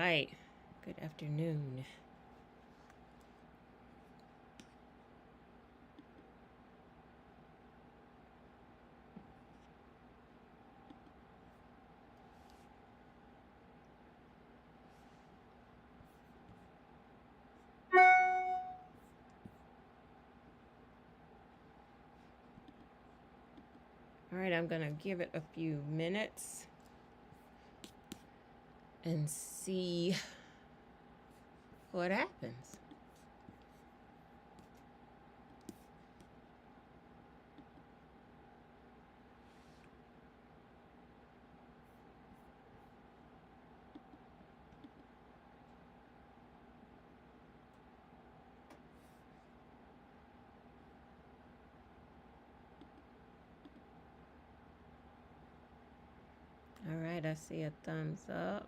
right. Good afternoon. All right, I'm going to give it a few minutes and see what happens. All right, I see a thumbs up.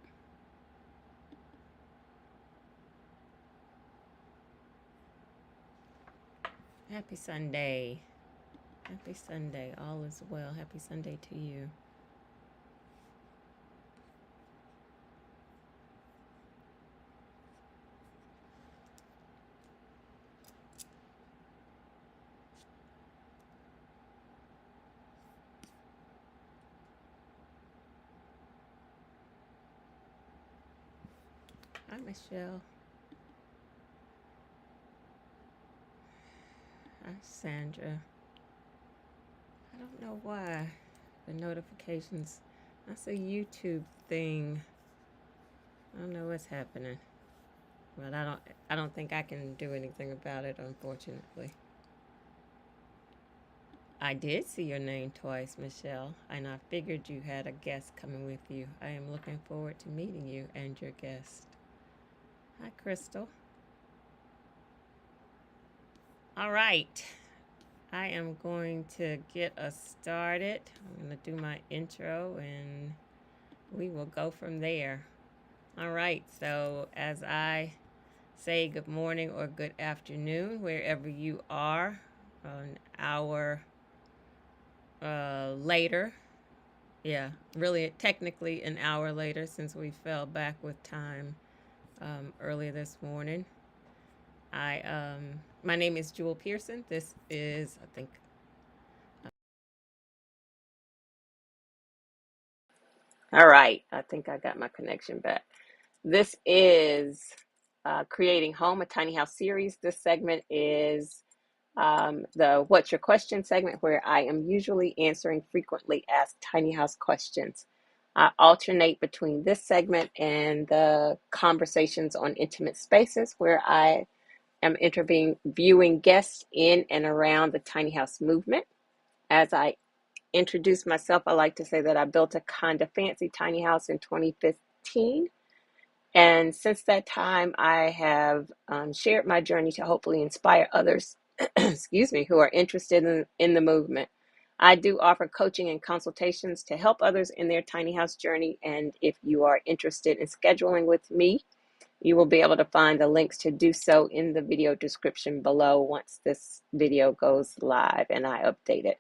Happy Sunday. Happy Sunday. All is well. Happy Sunday to you. Hi, Michelle. Hi, Sandra. I don't know why the notifications, that's a YouTube thing. I don't know what's happening. But I don't think I can do anything about it, unfortunately. I did see your name twice, Michelle, and I figured you had a guest coming with you. I am looking forward to meeting you and your guest. Hi, Crystal. All right. I am going to get us started. I'm going to do my intro and we will go from there. All right. So, as I say good morning or good afternoon, wherever you are, an hour later. Yeah, really, technically an hour later since we fell back with time earlier this morning. My name is Jewel Pearson. This is, I think. All right, I think I got my connection back. This is Creating Home, a tiny house series. This segment is the What's Your Question segment, where I am usually answering frequently asked tiny house questions. I alternate between this segment and the Conversations on Intimate Spaces, where I am interviewing guests in and around the tiny house movement. As I introduce myself, I like to say that I built a kind of fancy tiny house in 2015. And since that time, I have shared my journey to hopefully inspire others, excuse me, who are interested in the movement. I do offer coaching and consultations to help others in their tiny house journey. And if you are interested in scheduling with me, you will be able to find the links to do so in the video description below once this video goes live and I update it.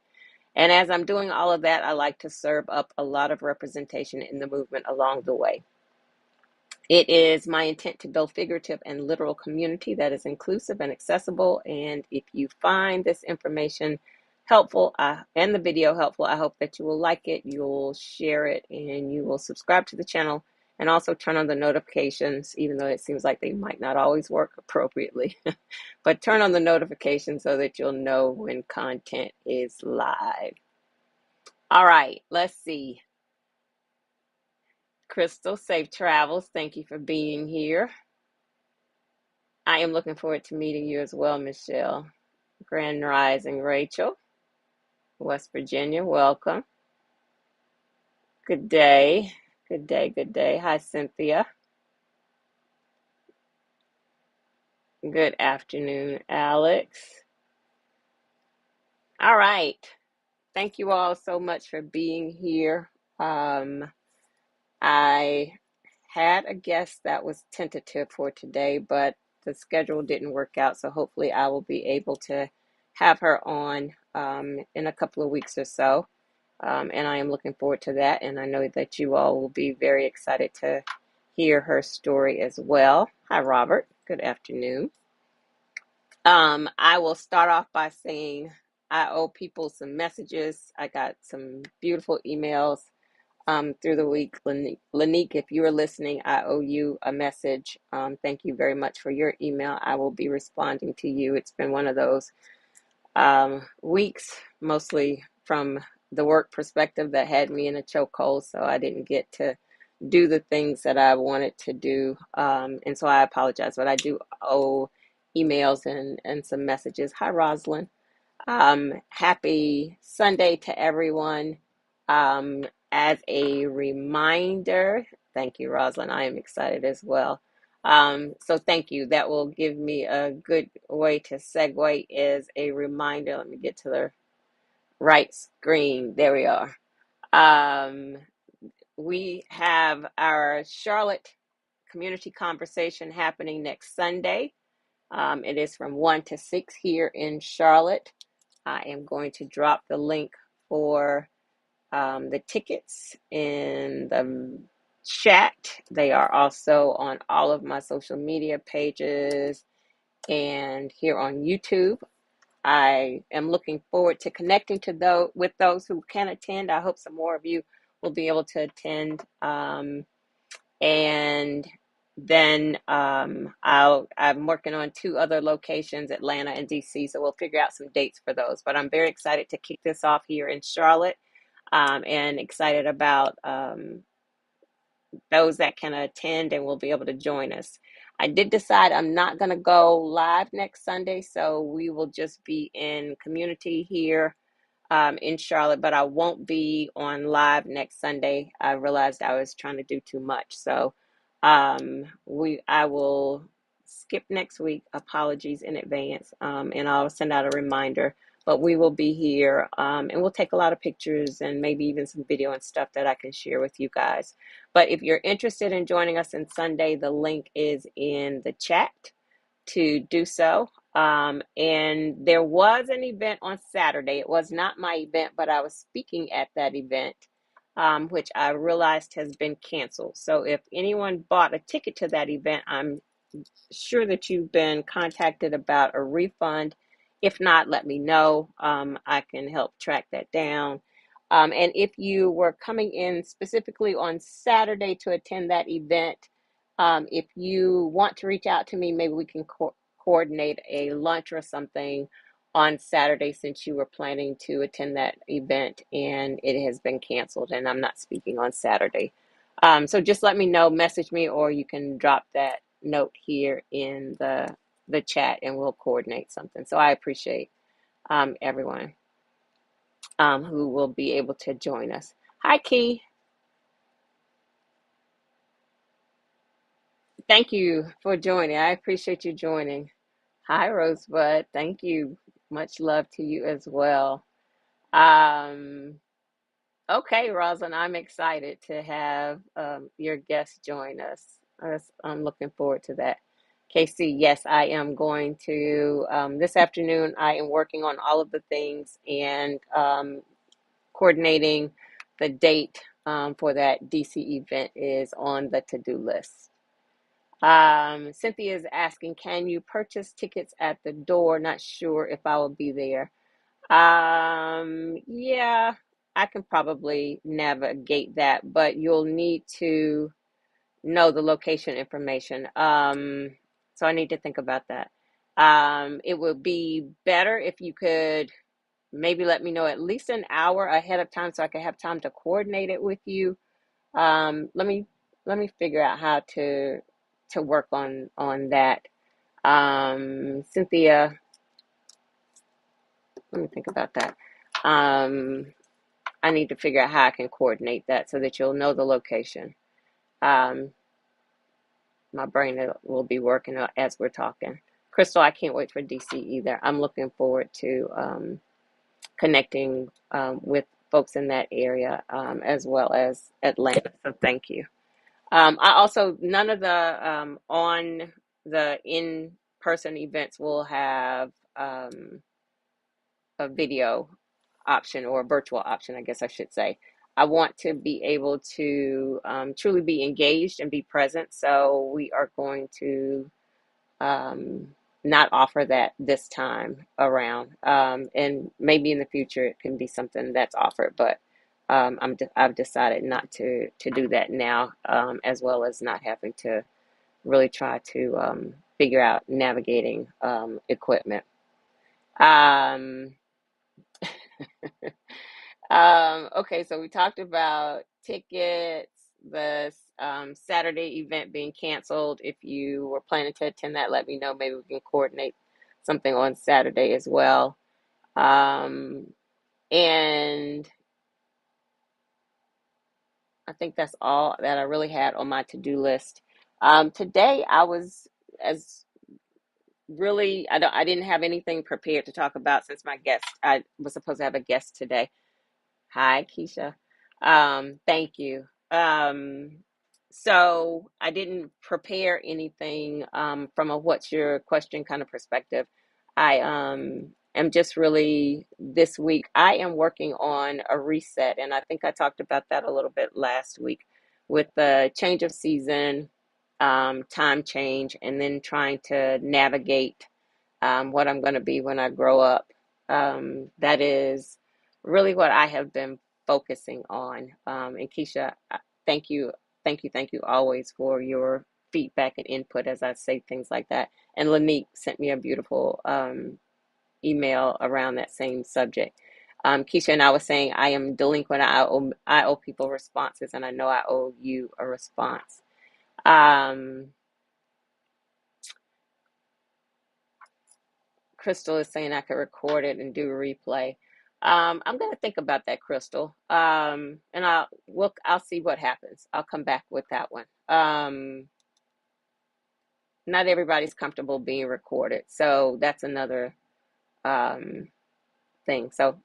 And as I'm doing all of that, I like to serve up a lot of representation in the movement along the way. It is my intent to build figurative and literal community that is inclusive and accessible. And if you find this information helpful and the video helpful, I hope that you will like it, you'll share it, and you will subscribe to the channel and also turn on the notifications, even though it seems like they might not always work appropriately. But turn on the notifications so that you'll know when content is live. All right, let's see. Crystal, safe travels. Thank you for being here. I am looking forward to meeting you as well, Michelle. Grand Rising, Rachel. West Virginia, welcome. Good day. Good day, good day. Hi, Cynthia. Good afternoon, Alex. All right. Thank you all so much for being here. I had a guest that was tentative for today, but the schedule didn't work out. So hopefully I will be able to have her on in a couple of weeks or so. And I am looking forward to that. And I know that you all will be very excited to hear her story as well. Hi, Robert. Good afternoon. I will start off by saying I owe people some messages. I got some beautiful emails through the week. Lanique, if you are listening, I owe you a message. Thank you very much for your email. I will be responding to you. It's been one of those weeks, mostly from the work perspective, that had me in a chokehold, so I didn't get to do the things that I wanted to do. And so I apologize, but I do owe emails and some messages. Hi, Rosalind. Happy Sunday to everyone. Um, as a reminder, thank you, Rosalind. I am excited as well. So thank you. That will give me a good way to segue as a reminder. Let me get to the right screen. There we are. We have our Charlotte community conversation happening next Sunday. It is from 1 to 6 here in Charlotte. I am going to drop the link for the tickets in the chat. They are also on all of my social media pages and here on YouTube. I am looking forward to connecting with those who can attend. I hope some more of you will be able to attend. And then I'm working on 2 other locations, Atlanta and DC, so we'll figure out some dates for those. But I'm very excited to kick this off here in Charlotte, and excited about those that can attend and will be able to join us. I did decide I'm not going to go live next Sunday, so we will just be in community here in Charlotte, but I won't be on live next Sunday. I realized I was trying to do too much. So I will skip next week. Apologies in advance. And I'll send out a reminder. But we will be here, and we'll take a lot of pictures and maybe even some video and stuff that I can share with you guys. But if you're interested in joining us on Sunday, the link is in the chat to do so. And there was an event on Saturday. It was not my event, but I was speaking at that event, which I realized has been canceled. So if anyone bought a ticket to that event, I'm sure that you've been contacted about a refund. If not, let me know. I can help track that down. And if you were coming in specifically on Saturday to attend that event, if you want to reach out to me, maybe we can coordinate a lunch or something on Saturday, since you were planning to attend that event and it has been canceled and I'm not speaking on Saturday. So just let me know, message me, or you can drop that note here in the chat and we'll coordinate something. So I appreciate everyone who will be able to join us. Hi, Key. Thank you for joining. I appreciate you joining. Hi, Rosebud. Thank you. Much love to you as well. Um, okay, Rosalind, I'm excited to have your guest join us. I'm looking forward to that. Casey, yes, I am going to, this afternoon, I am working on all of the things and coordinating the date for that DC event is on the to-do list. Cynthia is asking, can you purchase tickets at the door? Not sure if I will be there. Yeah, I can probably navigate that, but you'll need to know the location information. So I need to think about that. It would be better if you could maybe let me know at least an hour ahead of time so I can have time to coordinate it with you. Let me figure out how to work on that. Cynthia, let me think about that. I need to figure out how I can coordinate that so that you'll know the location. My brain will be working as we're talking. Crystal, I can't wait for DC either. I'm looking forward to connecting with folks in that area as well as Atlanta. So thank you. I also, none of the on the in-person events will have a video option or a virtual option, I guess I should say. I want to be able to truly be engaged and be present. So we are going to um, not offer that this time around. And maybe in the future it can be something that's offered, but I've decided not to do that now, as well as not having to really try to figure out navigating equipment. Um, okay, so we talked about tickets, the Saturday event being canceled. If you were planning to attend that, let me know. Maybe we can coordinate something on Saturday as well. Um, and I think that's all that I really had on my to-do list. Today I was as really I didn't have anything prepared to talk about since my guest I was supposed to have a guest today. Hi, Keisha. Thank you. So I didn't prepare anything from a what's your question kind of perspective. I am just really this week, I am working on a reset, and I think I talked about that a little bit last week with the change of season, time change, and then trying to navigate what I'm going to be when I grow up. That is really what I have been focusing on. And Keisha, thank you always for your feedback and input as I say things like that. And Lanique sent me a beautiful email around that same subject. Keisha and I was saying I am delinquent. I owe people responses, and I know I owe you a response. Um, Crystal is saying I could record it and do a replay. I'm gonna think about that, Crystal. And I'll see what happens. I'll come back with that one. Not everybody's comfortable being recorded, so that's another um thing. So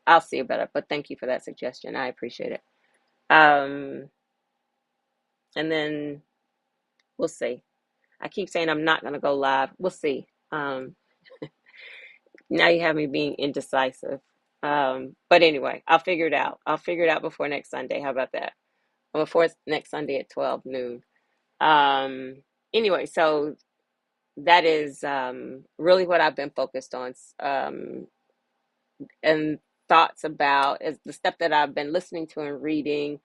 I'll see about it. But thank you for that suggestion. I appreciate it. Um, and then we'll see. I keep saying I'm not gonna go live. We'll see. Now you have me being indecisive. But anyway, I'll figure it out. I'll figure it out before next Sunday. How about that? Before next Sunday at 12 noon. Um, anyway, so that is really what I've been focused on, and thoughts about is the stuff that I've been listening to and reading.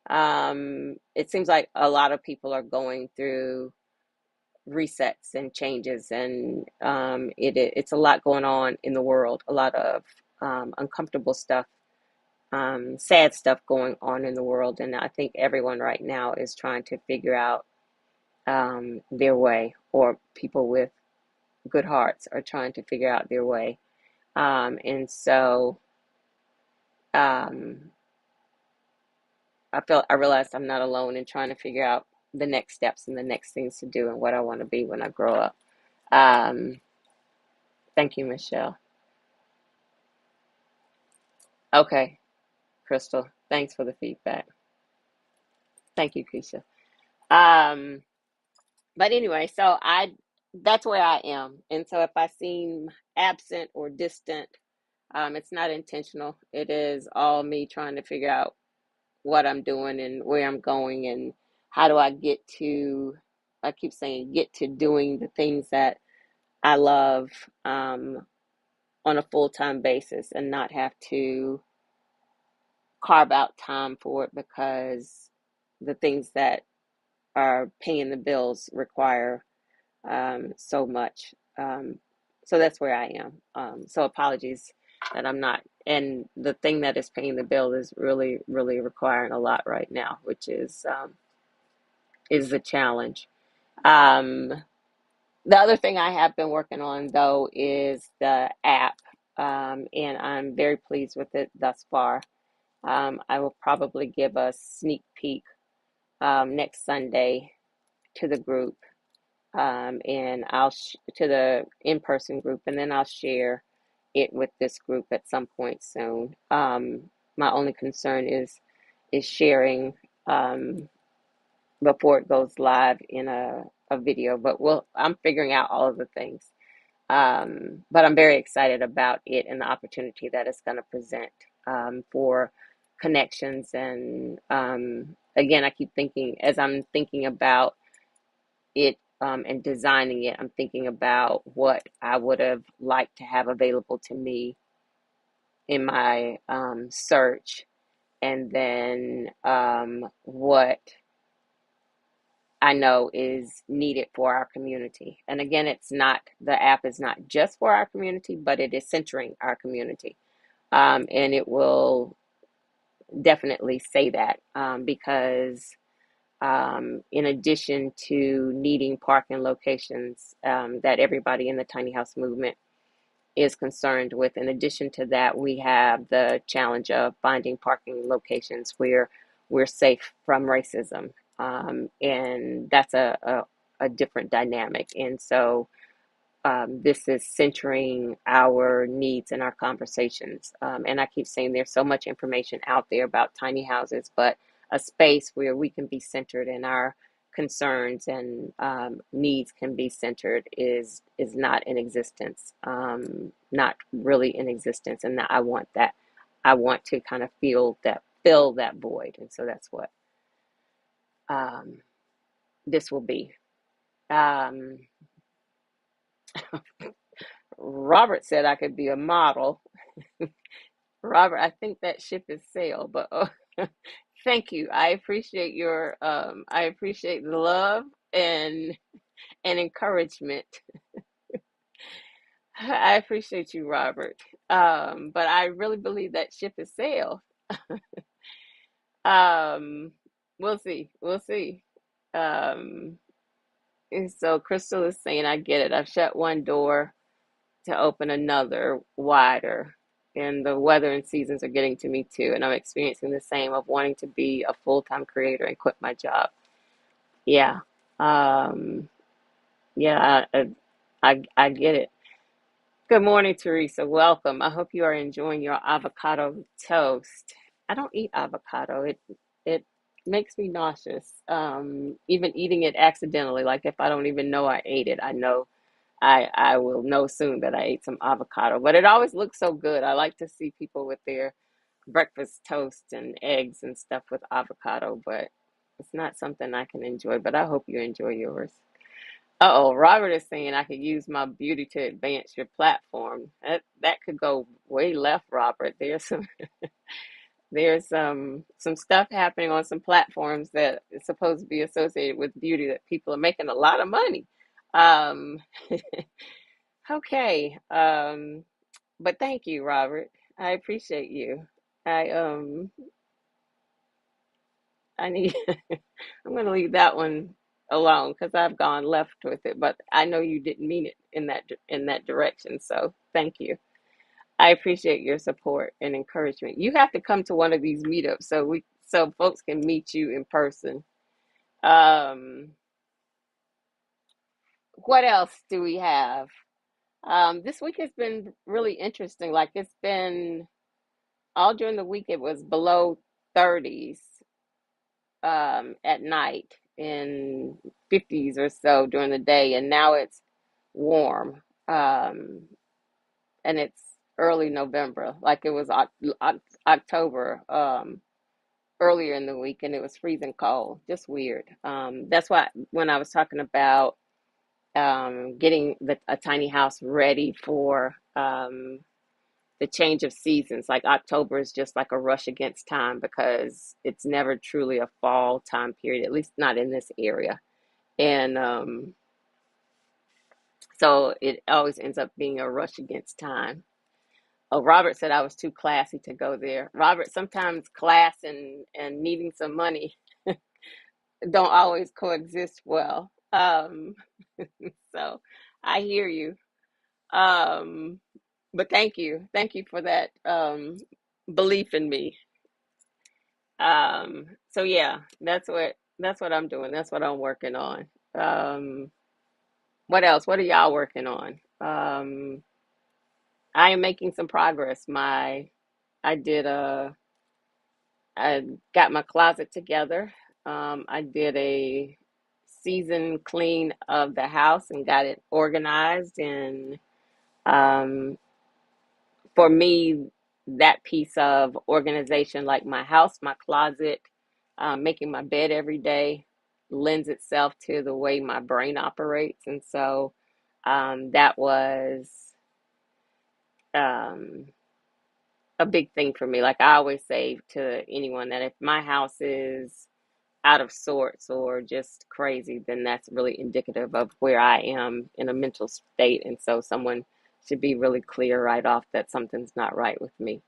It seems like a lot of people are going through resets and changes, and it's a lot going on in the world, a lot of uncomfortable stuff, sad stuff going on in the world, and I think everyone right now is trying to figure out their way, or people with good hearts are trying to figure out their way, and so um, I realized I'm not alone in trying to figure out the next steps and the next things to do and what I want to be when I grow up. Um, Thank you, Michelle. Okay, Crystal, thanks for the feedback. Thank you, Keisha. Um, but anyway, that's where I am. And so if I seem absent or distant, it's not intentional. It is all me trying to figure out what I'm doing and where I'm going and how do I get to, I keep saying, get to doing the things that I love on a full-time basis and not have to carve out time for it because the things that are paying the bills require so much. So that's where I am. So apologies that I'm not. And the thing that is paying the bill is really, really requiring a lot right now, which is a challenge. Um, the other thing I have been working on though is the app, and I'm very pleased with it thus far. I will probably give a sneak peek next Sunday to the group, and to the in-person group, and then I'll share it with this group at some point soon. My only concern is sharing before it goes live in a video, but I'm figuring out all of the things. But I'm very excited about it and the opportunity that it's going to present for connections. And again, I keep thinking, as I'm thinking about it and designing it, I'm thinking about what I would have liked to have available to me in my search, and then what I know is needed for our community. And again, it's not, the app is not just for our community, but it is centering our community. And it will definitely say that because in addition to needing parking locations that everybody in the tiny house movement is concerned with, in addition to that, we have the challenge of finding parking locations where we're safe from racism. And that's a different dynamic. And so this is centering our needs and our conversations. And I keep saying there's so much information out there about tiny houses, but a space where we can be centered and our concerns and needs can be centered is not in existence, not really in existence. And I want that. I want to kind of fill that void, and so that's what um, this will be. Um, Robert said I could be a model. Robert, I think that ship has sailed, but thank you. I appreciate the love and encouragement. I appreciate you, Robert. But I really believe that ship has sailed. Um, we'll see. We'll see. Um, and so Crystal is saying, I get it. I've shut one door to open another wider. And the weather and seasons are getting to me too. And I'm experiencing the same of wanting to be a full-time creator and quit my job. Yeah. Um, yeah, I get it. Good morning, Teresa. Welcome. I hope you are enjoying your avocado toast. I don't eat avocado. It makes me nauseous. Even eating it accidentally, like if I don't even know I ate it, I know I will know soon that I ate some avocado. But it always looks so good. I like to see people with their breakfast toast and eggs and stuff with avocado, but it's not something I can enjoy. But I hope you enjoy yours. Uh-oh, Robert is saying I could use my beauty to advance your platform. That could go way left, Robert. There's some stuff happening on some platforms that is supposed to be associated with beauty that people are making a lot of money. Um, okay. But thank you, Robert. I appreciate you. I I need I'm gonna leave that one alone because I've gone left with it, but I know you didn't mean it in that direction. So thank you. I appreciate your support and encouragement. You have to come to one of these meetups so folks can meet you in person. Um, what else do we have? This week has been really interesting. Like it's been all during the week. It was below 30s at night, in 50s or so during the day, and now it's warm. Um, and it's early November, like it was October earlier in the week, and it was freezing cold. Just weird. That's why when I was talking about getting a tiny house ready for the change of seasons, like October is just like a rush against time because it's never truly a fall time period, at least not in this area. And so it always ends up being a rush against time. Oh, Robert said I was too classy to go there. Robert, sometimes class and needing some money don't always coexist well. So I hear you. Um, but thank you for that belief in me. So yeah, that's what I'm doing. That's what I'm working on. Um, what else? What are y'all working on? I am making some progress. I did a I got my closet together. I did a season clean of the house and got it organized. And um, for me, that piece of organization, like my house, my closet, making my bed every day, lends itself to the way my brain operates. And so that was um, a big thing for me. Like I always say to anyone that if my house is out of sorts or just crazy, then that's really indicative of where I am in a mental state. And so someone should be really clear right off that something's not right with me.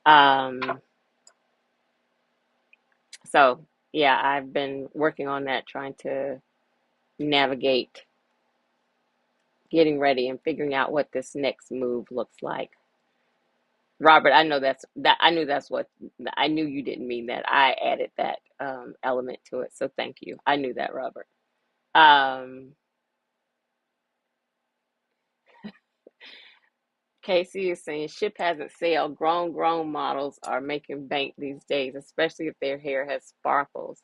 Um, so, yeah, I've been working on that, trying to navigate getting ready and figuring out what this next move looks like. Robert, I know I knew that's what I knew you didn't mean that. I added that element to it. So thank you. I knew that, Robert. Um, Casey is saying ship hasn't sailed. Grown models are making bank these days, especially if their hair has sparkles.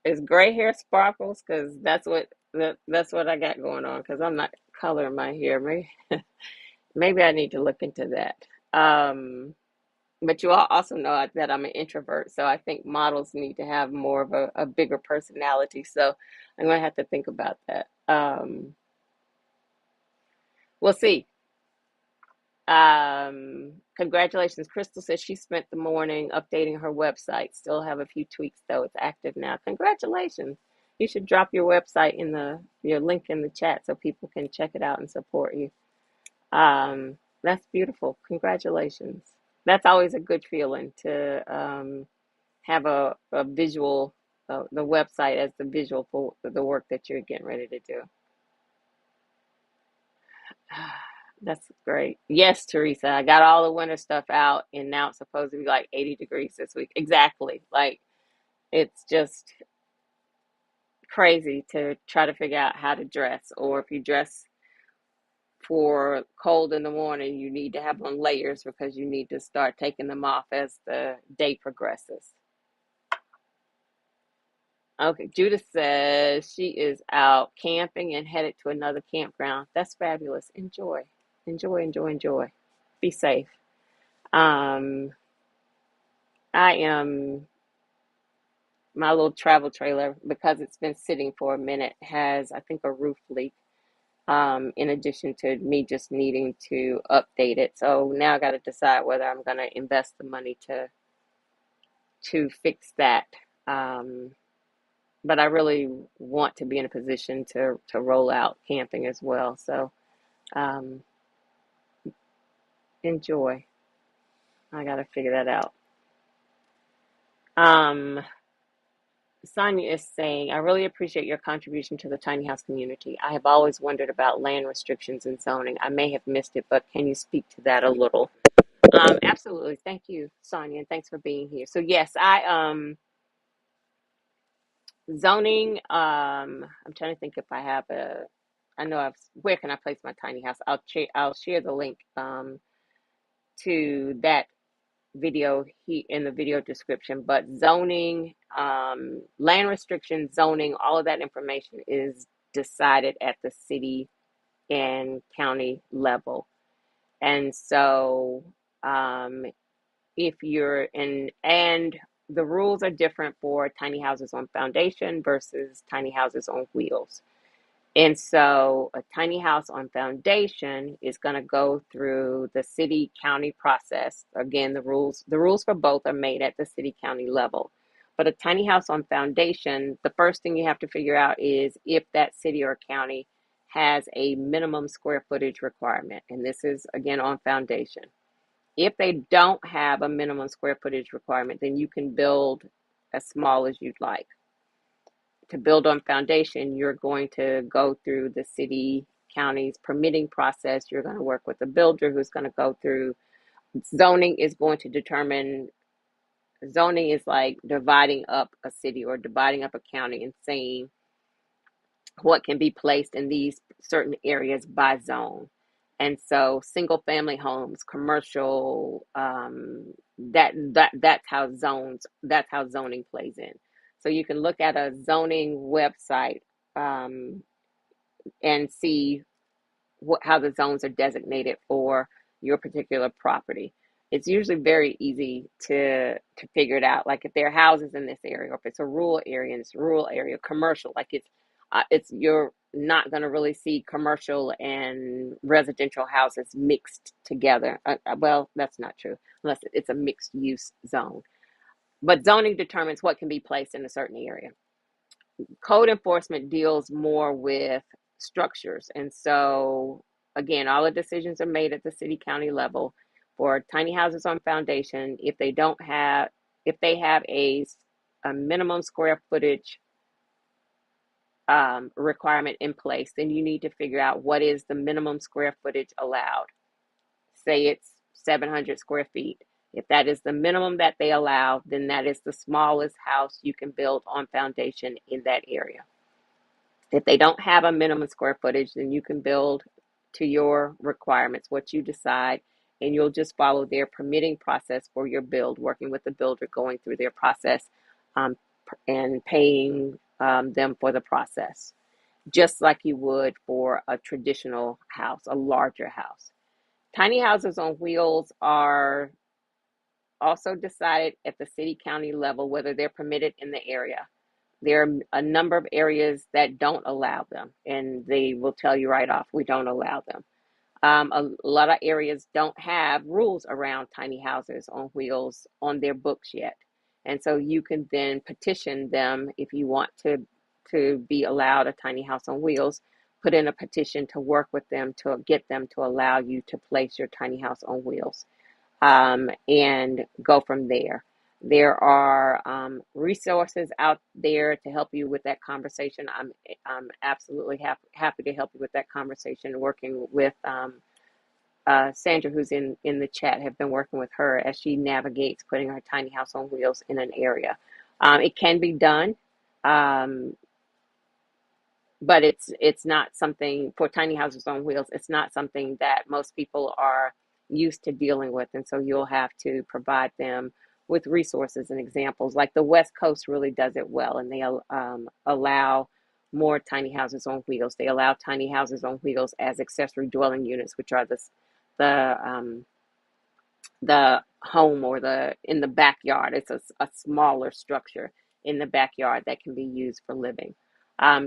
Is gray hair sparkles? Because that's what I got going on. Because I'm not coloring my hair. Maybe I need to look into that. But you all also know that I'm an introvert, so I think models need to have more of a bigger personality. So I'm gonna have to think about that. We'll see. Congratulations. Crystal says she spent the morning updating her website. Still have a few tweaks though. It's active now. Congratulations. You should drop your website in your link in the chat so people can check it out and support you. That's beautiful. Congratulations. That's always a good feeling to have a visual, the website as the visual for the work that you're getting ready to do. That's great. Yes, Teresa, I got all the winter stuff out, and now it's supposed to be like 80 degrees this week. Exactly. Like, it's just crazy to try to figure out how to dress, or if you dress for cold in the morning, you need to have on layers because you need to start taking them off as the day progresses. Okay, Judith says she is out camping and headed to another campground. That's fabulous. Enjoy. Enjoy, enjoy, enjoy. Be safe. Um, I am my little travel trailer, because it's been sitting for a minute, has I think a roof leak. In addition to me just needing to update it. So now I got to decide whether I'm going to invest the money to fix that. Um, but I really want to be in a position to roll out camping as well. So um, enjoy. I got to figure that out. Um, Sonia is saying, I really appreciate your contribution to the tiny house community. I have always wondered about land restrictions and zoning. I may have missed it, but can you speak to that a little? Absolutely. Thank you, Sonia, and thanks for being here. So yes, zoning. I'm trying to think if I have a. I know where can I place my tiny house? I'll share the link to that video in the video description. But zoning, land restrictions, zoning, all of that information is decided at the city and county level. And so if you're in, and the rules are different for tiny houses on foundation versus tiny houses on wheels. And so a tiny house on foundation is going to go through the city county process. Again, the rules for both are made at the city county level. But a tiny house on foundation, the first thing you have to figure out is if that city or county has a minimum square footage requirement. And this is again on foundation. If they don't have a minimum square footage requirement, then you can build as small as you'd like. To build on foundation, you're going to go through the city, county's permitting process. You're going to work with a builder who's going to go through zoning is going to determine. Zoning is like dividing up a city or dividing up a county and saying what can be placed in these certain areas by zone. And so single family homes, commercial, that's how zoning plays in. So you can look at a zoning website and see how the zones are designated for your particular property. it's usually very easy to figure it out. Like if there are houses in this area, or if it's a rural area and it's a rural area, commercial, like it's you're not going to really see commercial and residential houses mixed together. Well, that's not true unless it's a mixed use zone. But zoning determines what can be placed in a certain area. Code enforcement deals more with structures. And so, again, all the decisions are made at the city county level for tiny houses on foundation. If they have a minimum square footage requirement in place, then you need to figure out what is the minimum square footage allowed. Say it's 700 square feet. If that is the minimum that they allow, then that is the smallest house you can build on foundation in that area. If they don't have a minimum square footage, then you can build to your requirements, what you decide, and you'll just follow their permitting process for your build, working with the builder, going through their process, and paying them for the process, just like you would for a traditional house, a larger house. Tiny houses on wheels are also decided at the city county level whether they're permitted in the area. There are a number of areas that don't allow them, and they will tell you right off, we don't allow them. A lot of areas don't have rules around tiny houses on wheels on their books yet. And so you can then petition them if you want to be allowed a tiny house on wheels, put in a petition to work with them to get them to allow you to place your tiny house on wheels, and go from there. There are resources out there to help you with that conversation. I'm absolutely happy to help you with that conversation. Working with Sandra, who's in the chat, have been working with her as she navigates putting her tiny house on wheels in an area. It can be done, but it's not something for tiny houses on wheels. It's not something that most people are used to dealing with, and so you'll have to provide them with resources and examples. Like the West Coast really does it well, and they allow more tiny houses on wheels. They allow tiny houses on wheels as accessory dwelling units, which are the home or the in the backyard. It's a smaller structure in the backyard that can be used for living.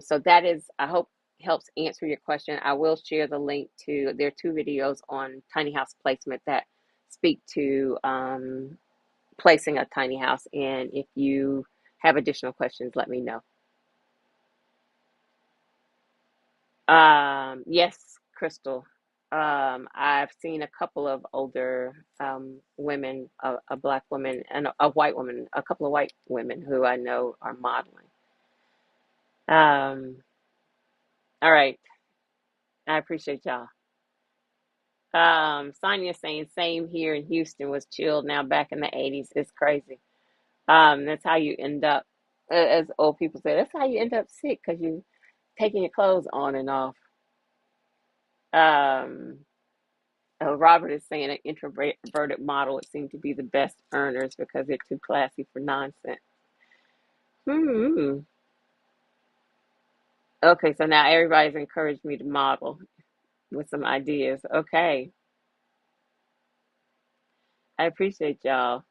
So that is, I hope, helps answer your question. I will share the link to, there are two videos on tiny house placement that speak to placing a tiny house. And if you have additional questions, let me know. Yes, Crystal. I've seen a couple of older women, a black woman and a white woman, a couple of white women who I know are modeling. All right. I appreciate y'all. Sonia saying same here in Houston, was chilled now back in the 80s. It's crazy. That's how you end up, as old people say, that's how you end up sick, because you taking your clothes on and off. Um, Robert is saying an introverted model would seem to be the best earners because they're too classy for nonsense. Hmm. Okay, so now everybody's encouraged me to model with some ideas. Okay, I appreciate y'all.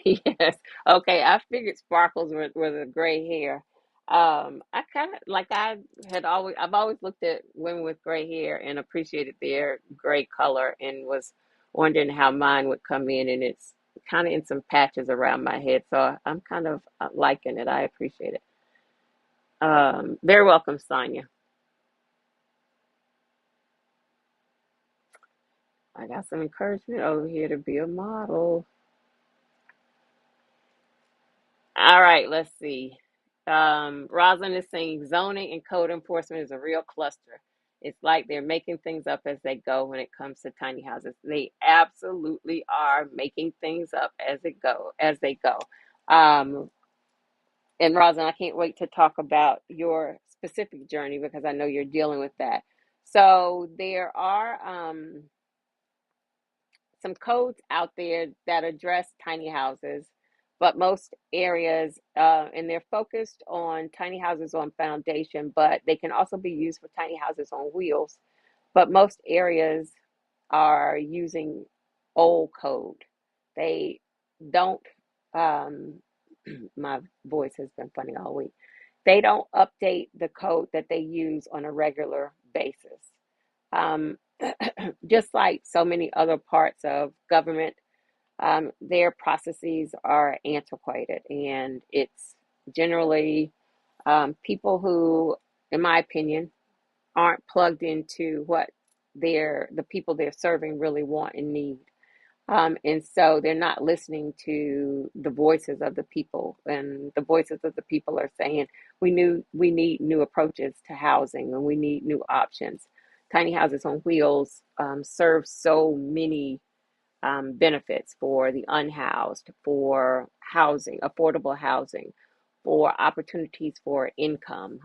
Yes. Okay, I figured sparkles were the gray hair. I kind of like I've always looked at women with gray hair and appreciated their gray color, and was wondering how mine would come in, and it's kind of in some patches around my head. So I'm kind of liking it. I appreciate it. Very welcome, Sonia. I got some encouragement over here to be a model. All right, let's see. Rosalind is saying zoning and code enforcement is a real cluster. It's like they're making things up as they go when it comes to tiny houses. They absolutely are making things up as they go. Um, and Rosalind, I can't wait to talk about your specific journey because I know you're dealing with that. So there are some codes out there that address tiny houses, but most areas, and they're focused on tiny houses on foundation, but they can also be used for tiny houses on wheels. But most areas are using old code. They don't, um, my voice has been funny all week. They don't update the code that they use on a regular basis. Um, just like so many other parts of government, their processes are antiquated, and it's generally people who, in my opinion, aren't plugged into what the people they're serving really want and need. And so they're not listening to the voices of the people, and the voices of the people are saying we need new approaches to housing, and we need new options. Tiny houses on wheels serve so many benefits for the unhoused, for housing, affordable housing, for opportunities for income,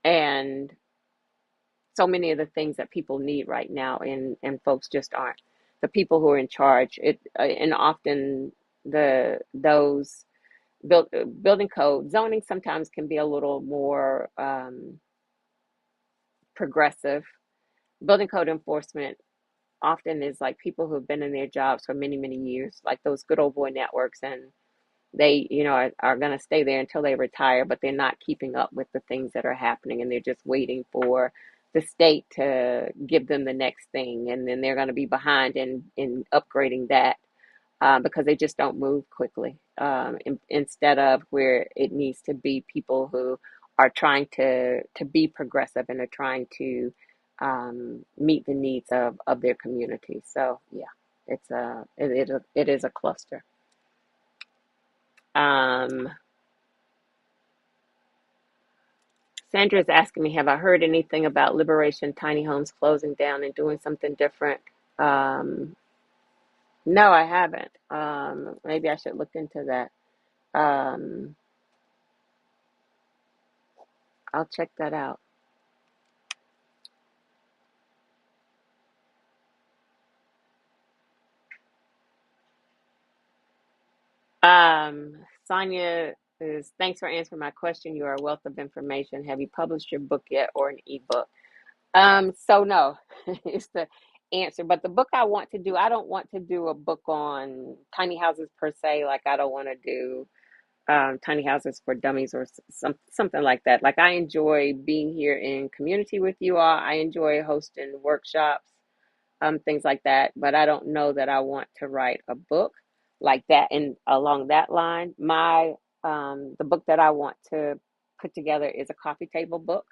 and so many of the things that people need right now, and folks just aren't. The people who are in charge, and often those building code zoning sometimes can be a little more progressive. Building code enforcement often is like people who have been in their jobs for many, many years, like those good old boy networks, and they, are going to stay there until they retire, but they're not keeping up with the things that are happening, and they're just waiting for the state to give them the next thing, and then they're going to be behind in upgrading that, because they just don't move quickly. Instead of where it needs to be people who are trying to be progressive and are trying to meet the needs of their community. So yeah, it is a cluster. Um, Sandra is asking me, have I heard anything about Liberation Tiny Homes closing down and doing something different? Um, no, I haven't. Maybe I should look into that. Um, I'll check that out. Sonia is, thanks for answering my question. You are a wealth of information. Have you published your book yet, or an ebook? So no, is the answer. But the book I want to do, I don't want to do a book on tiny houses per se. Like I don't want to do tiny houses for dummies or something like that. Like I enjoy being here in community with you all. I enjoy hosting workshops, things like that. But I don't know that I want to write a book like that. And along that line, the book that I want to put together is a coffee table book,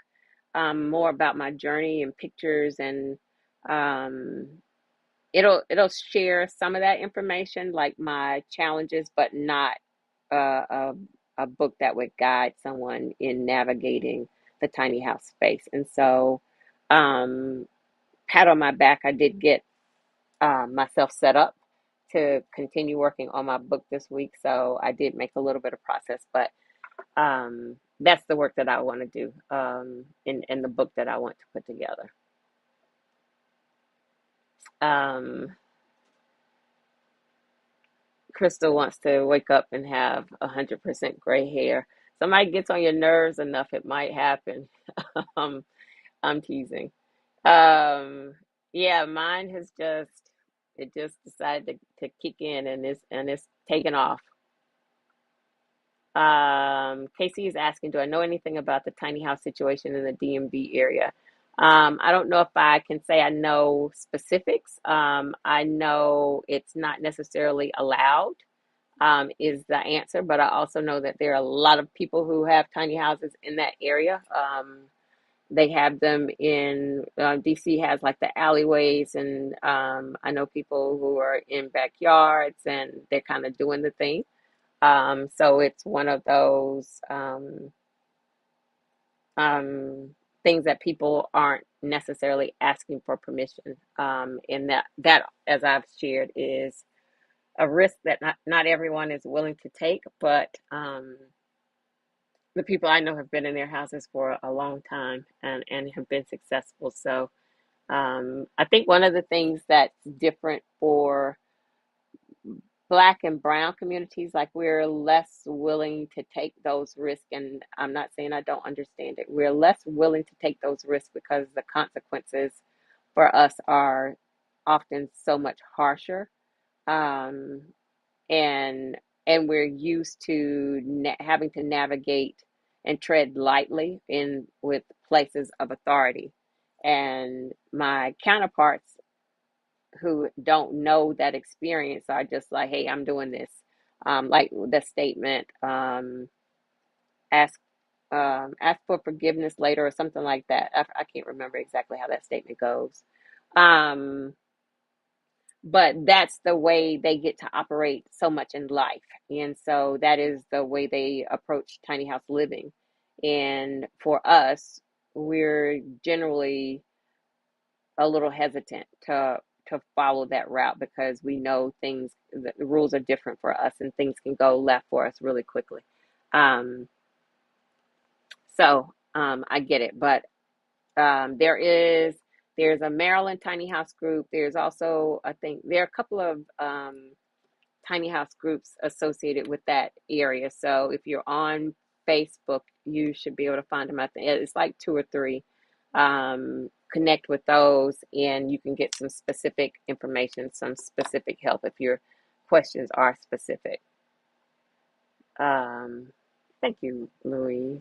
more about my journey and pictures, and um, it'll share some of that information, like my challenges, but not a book that would guide someone in navigating the tiny house space. And so, um, pat on my back, I did get myself set up to continue working on my book this week. So I did make a little bit of process, but that's the work that I want to do, in the book that I want to put together. Um, Crystal wants to wake up and have 100% gray hair. Somebody gets on your nerves enough, it might happen. um, I'm teasing. Um, yeah, mine has it just decided to kick in, and it's taken off. Casey is asking, do I know anything about the tiny house situation in the DMV area? I don't know if I can say I know specifics. I know it's not necessarily allowed, is the answer, but I also know that there are a lot of people who have tiny houses in that area. They have them in DC has like the alleyways, and I know people who are in backyards, and they're kind of doing the thing. So it's one of those um, things that people aren't necessarily asking for permission. And that, as I've shared, is a risk that not everyone is willing to take, but the people I know have been in their houses for a long time, and have been successful. So I think one of the things that's different for Black and brown communities, like we're less willing to take those risks. And I'm not saying I don't understand it. We're less willing to take those risks because the consequences for us are often so much harsher. Um, and we're used to having to navigate and tread lightly in with places of authority. And my counterparts who don't know that experience are just like, hey, I'm doing this. Like the statement, ask ask for forgiveness later or something like that. I can't remember exactly how that statement goes. Um, but that's the way they get to operate so much in life. And so that is the way they approach tiny house living. And for us, we're generally a little hesitant to follow that route because we know things, the rules are different for us and things can go left for us really quickly. Um, I get it, but there's a Maryland tiny house group. There's also, I think there are a couple of tiny house groups associated with that area. So if you're on Facebook, you should be able to find them. I think it's like two or three. Connect with those, and you can get some specific information, some specific help if your questions are specific. Thank you, Louise.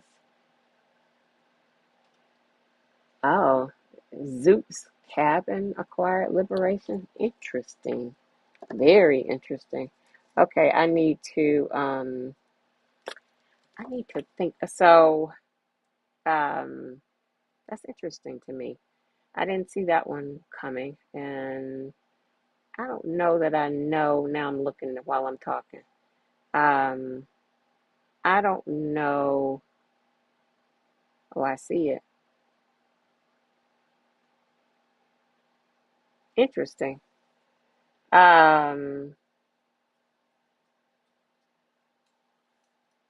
Oh, Zoop's cabin acquired liberation. Interesting. Very interesting. Okay, I need to think. So, um, that's interesting to me. I didn't see that one coming, and I don't know that I know. Now I'm looking while I'm talking. Um, I don't know. Oh, I see it. Interesting. Um,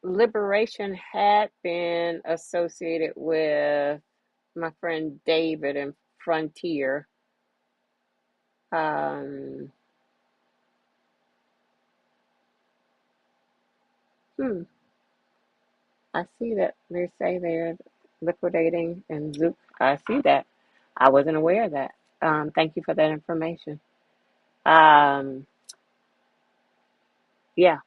Liberation had been associated with my friend David and Frontier. Um, hmm, I see that they say they're liquidating and Zoop. I see that. I wasn't aware of that. Thank you for that information. Um, yeah.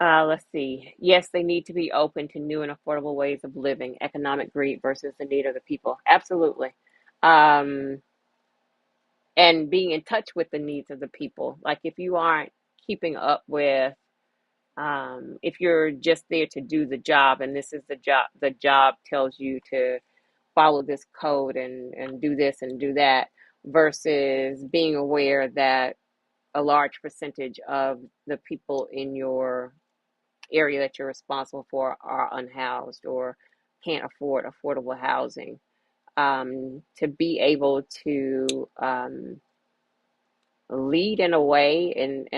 Let's see. Yes, they need to be open to new and affordable ways of living, economic greed versus the need of the people. Absolutely. Um, and being in touch with the needs of the people. Like if you aren't keeping up with, if you're just there to do the job and this is the job tells you to follow this code and do this and do that, versus being aware that a large percentage of the people in your area that you're responsible for are unhoused or can't afford affordable housing. To be able to lead in a way and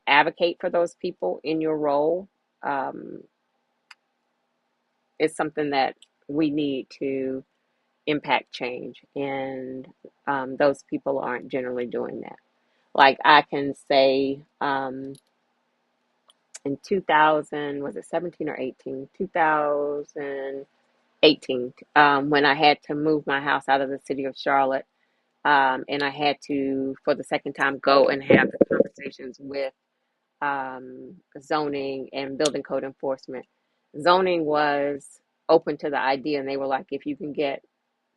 advocate for those people in your role um, is something that we need to impact change, and those people aren't generally doing that. Like I can say, in 2000, was it 17 or 18? 2018, when I had to move my house out of the city of Charlotte, and I had to, for the second time, go and have the conversations with zoning and building code enforcement. Zoning was open to the idea, and they were like, if you can get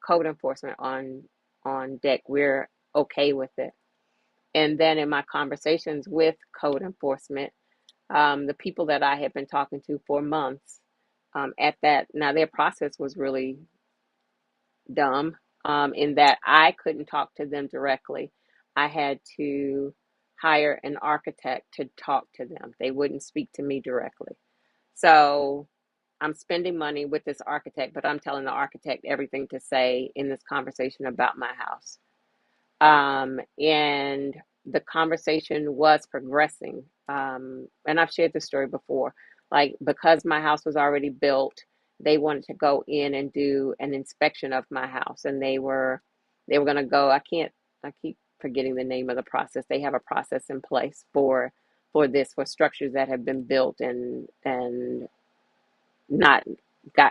code enforcement on deck, we're okay with it. And then in my conversations with code enforcement, the people that I had been talking to for months, at that, now their process was really dumb, in that I couldn't talk to them directly. I had to hire an architect to talk to them. They wouldn't speak to me directly. So I'm spending money with this architect, but I'm telling the architect everything to say in this conversation about my house. And the conversation was progressing. And I've shared this story before. Like, because my house was already built, they wanted to go in and do an inspection of my house, and they were going to go. I keep forgetting the name of the process. They have a process in place for structures that have been built and not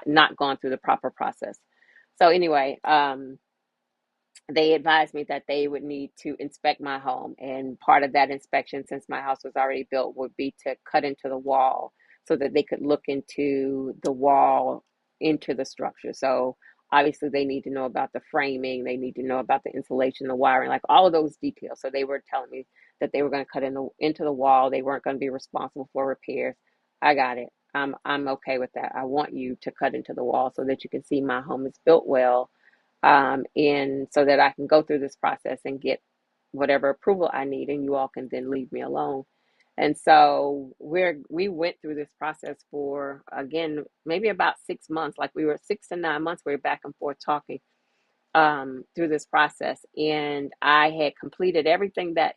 not gone through the proper process. So anyway, they advised me that they would need to inspect my home. And part of that inspection, since my house was already built, would be to cut into the wall so that they could look into the wall, into the structure. So obviously they need to know about the framing, they need to know about the insulation, the wiring, like all of those details. So they were telling me that they were going to cut into the wall. They weren't going to be responsible for repairs. I got it. I'm okay with that. I want you to cut into the wall so that you can see my home is built well, and so that I can go through this process and get whatever approval I need, and you all can then leave me alone. And so we went through this process for, again, maybe about 6 months. Like, we were 6 to 9 months. We were back and forth talking through this process, and I had completed everything that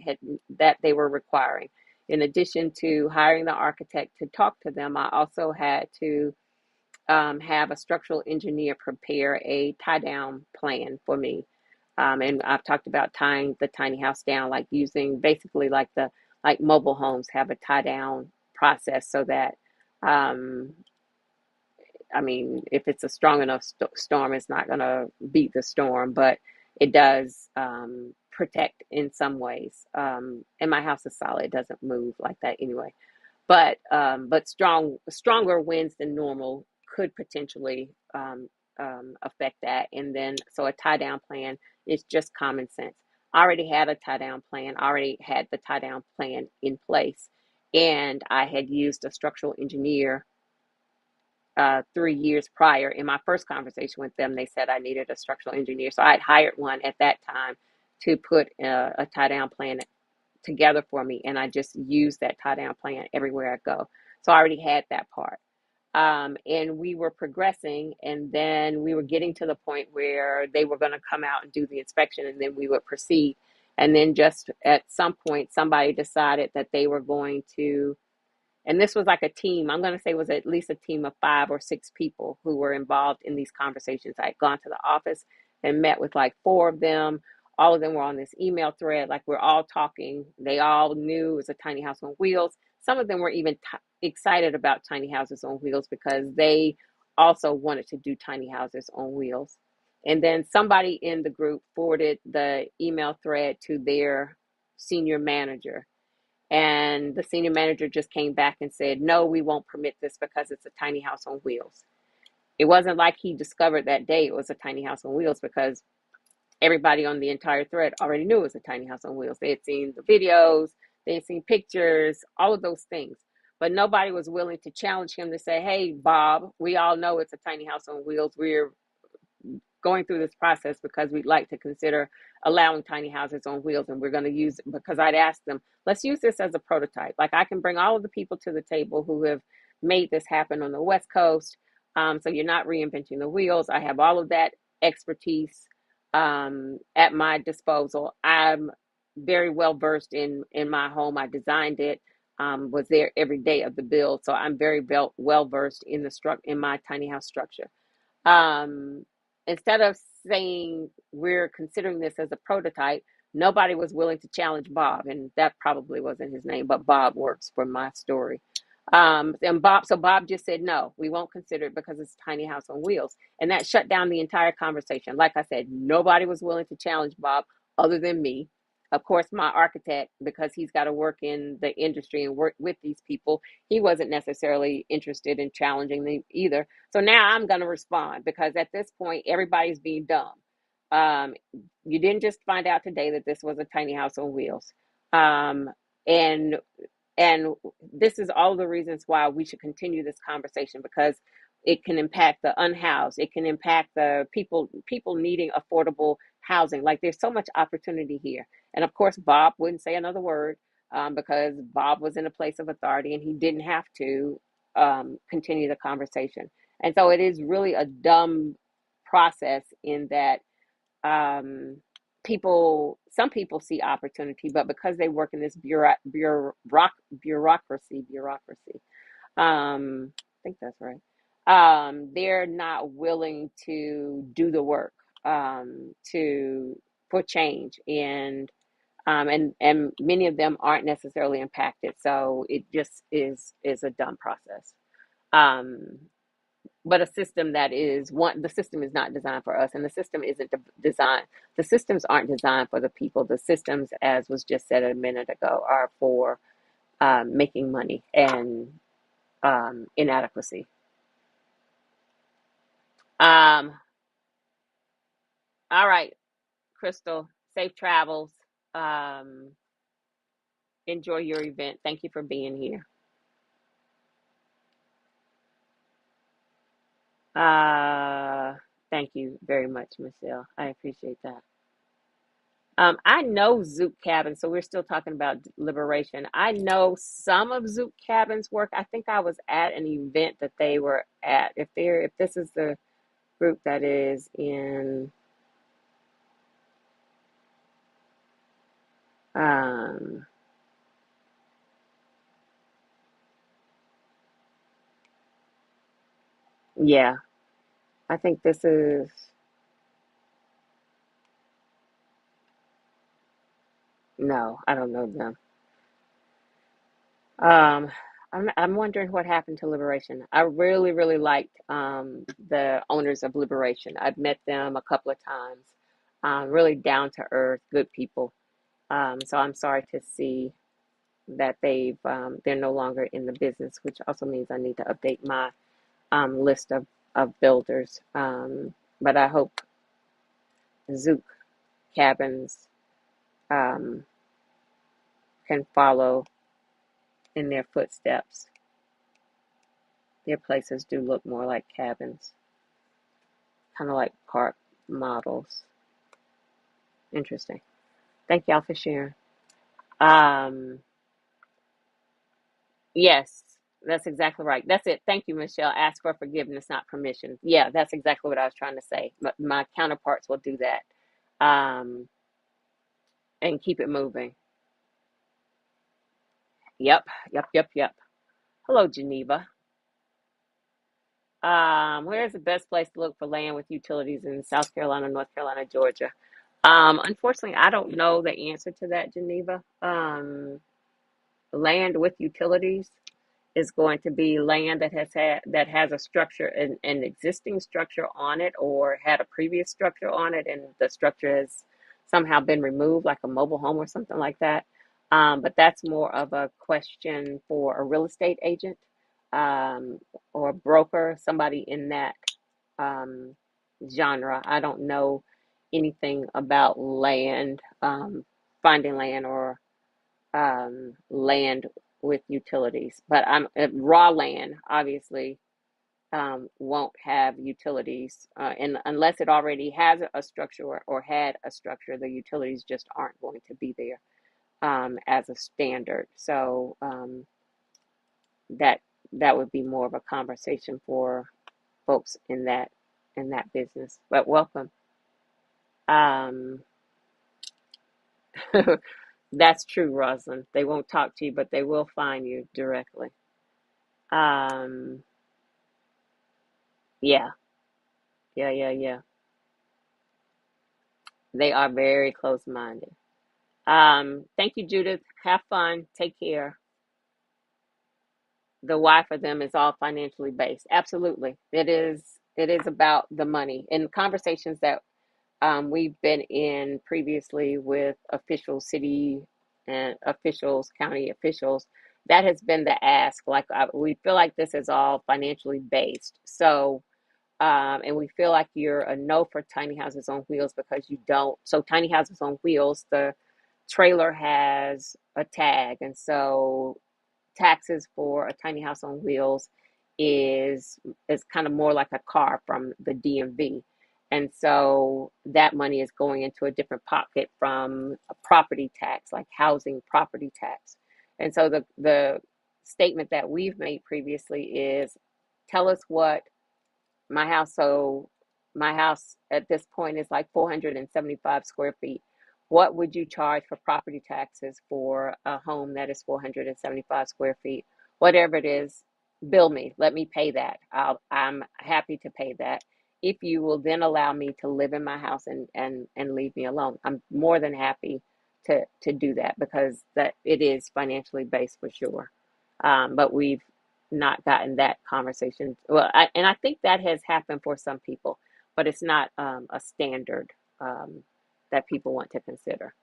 they were requiring. In addition to hiring the architect to talk to them, I also had to have a structural engineer prepare a tie down plan for me. And I've talked about tying the tiny house down, like using basically like mobile homes have a tie down process, so that, um, I mean, if it's a strong enough storm, it's not going to beat the storm, but it does protect in some ways. And my house is solid; it doesn't move like that anyway. But stronger winds than normal could potentially affect that. And then, so a tie down plan is just common sense. I already had a tie down plan. I already had the tie down plan in place, and I had used a structural engineer 3 years prior. In my first conversation with them, they said I needed a structural engineer, so I had hired one at that time to put a tie down plan together for me, and I just use that tie down plan everywhere I go. So I already had that part. And we were progressing, and then we were getting to the point where they were going to come out and do the inspection, and then we would proceed. And then just at some point, somebody decided that they were going to, and this was like a team, I'm going to say it was at least a team of 5 or 6 people who were involved in these conversations. I had gone to the office and met with like 4 of them. All of them were on this email thread. Like, we're all talking. They all knew it was a tiny house on wheels. Some of them were even excited about tiny houses on wheels because they also wanted to do tiny houses on wheels. And then somebody in the group forwarded the email thread to their senior manager, and the senior manager just came back and said, no, we won't permit this because it's a tiny house on wheels. It wasn't like he discovered that day it was a tiny house on wheels, because everybody on the entire thread already knew it was a tiny house on wheels. They had seen the videos, they had seen pictures, all of those things. But nobody was willing to challenge him to say, hey, Bob, we all know it's a tiny house on wheels. We're going through this process because we'd like to consider allowing tiny houses on wheels, and we're going to use it. Because I'd asked them, let's use this as a prototype. Like, I can bring all of the people to the table who have made this happen on the West Coast. So you're not reinventing the wheels. I have all of that expertise at my disposal. I'm very well versed in my home. I designed it, was there every day of the build, so I'm very well versed in in my tiny house structure. um, Instead of saying we're considering this as a prototype, nobody was willing to challenge Bob, and that probably wasn't his name, but Bob works for my story. So Bob just said, no, we won't consider it because it's a tiny house on wheels. And that shut down the entire conversation. Like I said, nobody was willing to challenge Bob other than me. Of course, my architect, because he's got to work in the industry and work with these people, he wasn't necessarily interested in challenging them either. So now I'm going to respond, because at this point, everybody's being dumb. Um, you didn't just find out today that this was a tiny house on wheels. Um, and and this is all the reasons why we should continue this conversation, because it can impact the unhoused. It can impact the people needing affordable housing. Like, there's so much opportunity here. And of course, Bob wouldn't say another word, because Bob was in a place of authority and he didn't have to continue the conversation. And so it is really a dumb process in that, some people see opportunity, but because they work in this bureaucracy, I think that's right. They're not willing to do the work, to for change, and many of them aren't necessarily impacted. So it just is a dumb process. Um, but a system that is one, the system is not designed for us, and the system isn't designed, the systems aren't designed for the people. The systems, as was just said a minute ago, are for making money and inadequacy. Um, all right, Crystal, safe travels. Um, enjoy your event. Thank you for being here. Thank you very much, Michelle. I appreciate that. I know Zook Cabin, so we're still talking about liberation. I know some of Zook Cabin's work. I think I was at an event that they were at. If this is the group that is in, um, yeah, I think this is, no, I don't know them. Um, I'm wondering what happened to Liberation. I really, really liked the owners of Liberation. I've met them a couple of times. Really down to earth, good people. So I'm sorry to see that they're no longer in the business, which also means I need to update my list of builders. But I hope Zook Cabins um, can follow in their footsteps. Their places do look more like cabins, kind of like park models. Interesting. Thank y'all for sharing. Um, yes, that's exactly right. That's it. Thank you, Michelle. Ask for forgiveness, not permission. Yeah, that's exactly what I was trying to say. My counterparts will do that, and keep it moving. Yep, yep. Hello, Geneva. Where's the best place to look for land with utilities in South Carolina, North Carolina, Georgia? Unfortunately, I don't know the answer to that, Geneva. Land with utilities is going to be land that has a structure, an existing structure on it, or had a previous structure on it, and the structure has somehow been removed, like a mobile home or something like that. But that's more of a question for a real estate agent, um, or a broker, somebody in that um, genre. I don't know anything about land, finding land, or land with utilities. But raw land obviously won't have utilities, and unless it already has a structure, or had a structure, the utilities just aren't going to be there as a standard. So that that would be more of a conversation for folks in that business. But welcome. Um, that's true, Rosalind. They won't talk to you, but they will find you directly. Um, yeah, yeah. They are very close-minded. Thank you, Judith. Have fun. Take care. The why for them is all financially based. Absolutely. It is about the money. In conversations that we've been in previously with officials, city and officials, county officials, that has been the ask. Like, we feel like this is all financially based. So, and we feel like you're a no for tiny houses on wheels because you don't. So tiny houses on wheels, the trailer has a tag, and so taxes for a tiny house on wheels is kind of more like a car from the DMV. And so that money is going into a different pocket from a property tax, like housing property tax. And so the statement that we've made previously is, tell us what my house, so my house at this point is like 475 square feet. What would you charge for property taxes for a home that is 475 square feet? Whatever it is, bill me. Let me pay that. I'm happy to pay that. If you will then allow me to live in my house and leave me alone, I'm more than happy to do that, because that it is financially based for sure. But we've not gotten that conversation. Well, and I think that has happened for some people, but it's not a standard um, that people want to consider.